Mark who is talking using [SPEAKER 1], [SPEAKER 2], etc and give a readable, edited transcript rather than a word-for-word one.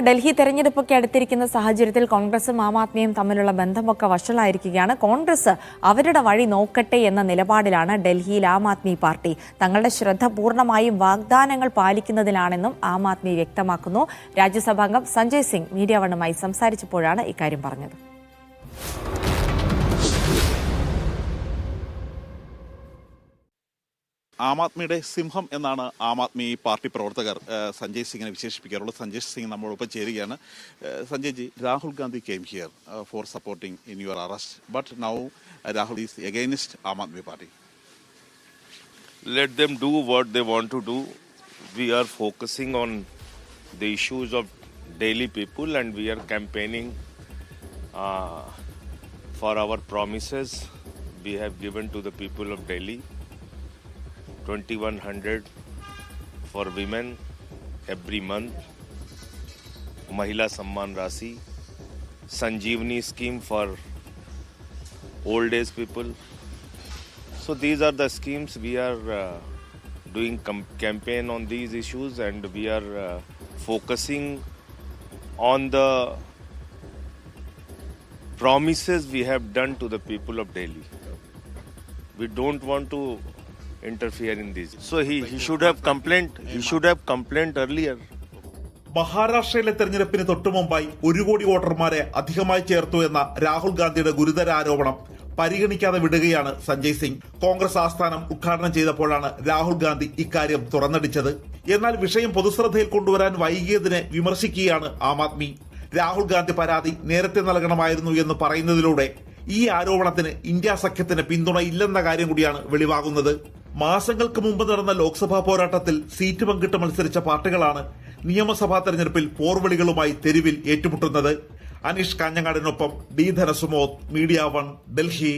[SPEAKER 1] ഡൽഹി തെരഞ്ഞെടുപ്പൊക്കെ അടുത്തിരിക്കുന്ന സാഹചര്യത്തിൽ കോൺഗ്രസും ആം ആദ്മിയും തമ്മിലുള്ള ബന്ധമൊക്കെ വഷളായിരിക്കുകയാണ്. കോൺഗ്രസ് അവരുടെ വഴി നോക്കട്ടെ എന്ന നിലപാടിലാണ് ഡൽഹിയിൽ ആം ആദ്മി പാർട്ടി. തങ്ങളുടെ ശ്രദ്ധ പൂർണ്ണമായും വാഗ്ദാനങ്ങൾ പാലിക്കുന്നതിലാണെന്നും ആം ആദ്മി വ്യക്തമാക്കുന്നു. രാജ്യസഭാംഗം സഞ്ജയ് സിംഗ് മീഡിയ വണ്ണുമായി സംസാരിച്ചപ്പോഴാണ് ഇക്കാര്യം പറഞ്ഞത്.
[SPEAKER 2] ആം ആദ്മിയുടെ സിംഹം എന്നാണ് ആം ആദ്മി പാർട്ടി പ്രവർത്തകർ സഞ്ജയ് സിംഗിനെ വിശേഷിപ്പിക്കാറുള്ളത്. സഞ്ജയ് സിംഗ് നമ്മളൊപ്പം ചേരുകയാണ്. Sanjay G, Rahul Gandhi came here for supporting in your arrest, but now Rahul is against Aam Aadmi Party.
[SPEAKER 3] Let them do what they want to do. We are focusing on the issues of Delhi people and we are campaigning for our promises we have given to the people of Delhi. 2100 for women every month, Mahila Samman Rasi, Sanjeevani scheme for old age people. So these are the schemes we are doing campaign on these issues, and we are focusing on the promises we have done to the people of Delhi. We don't want to interfere in this. So he should have complained earlier.
[SPEAKER 4] മഹാരാഷ്ട്രയിലെ തെരഞ്ഞെടുപ്പിന് തൊട്ടുമുമ്പായി 1 കോടി വോട്ടർമാരെ അധികമായി ചേർത്തു എന്ന രാഹുൽ ഗാന്ധിയുടെ ഗുരുതര ആരോപണം പരിഗണിക്കാതെ വിടുകയാണ് സഞ്ജയ് സിംഗ്. കോൺഗ്രസ് ആസ്ഥാനം ഉദ്ഘാടനം ചെയ്തപ്പോഴാണ് രാഹുൽ ഗാന്ധി ഇക്കാര്യം തുറന്നടിച്ചത്. എന്നാൽ വിഷയം പൊതുശ്രദ്ധയിൽ കൊണ്ടുവരാൻ വൈകിയതിനെ വിമർശിക്കുകയാണ് ആം ആദ്മി. രാഹുൽ ഗാന്ധി പരാതി നേരത്തെ നൽകണമായിരുന്നു എന്ന് പറയുന്നതിലൂടെ ഈ ആരോപണത്തിന് ഇന്ത്യ സഖ്യത്തിന് പിന്തുണയില്ലെന്ന കാര്യം കൂടിയാണ് വെളിവാകുന്നത്. മാസങ്ങൾക്ക് മുമ്പ് നടന്ന ലോക്സഭാ പോരാട്ടത്തിൽ സീറ്റ് പങ്കിട്ട് മത്സരിച്ച പാർട്ടികളാണ് നിയമസഭാ തെരഞ്ഞെടുപ്പിൽ പോർവിളികളുമായി തെരുവിൽ ഏറ്റുമുട്ടുന്നത്. Aneesh കാഞ്ഞങ്ങാടിനൊപ്പം D Dhanasumod, media 1, Delhi.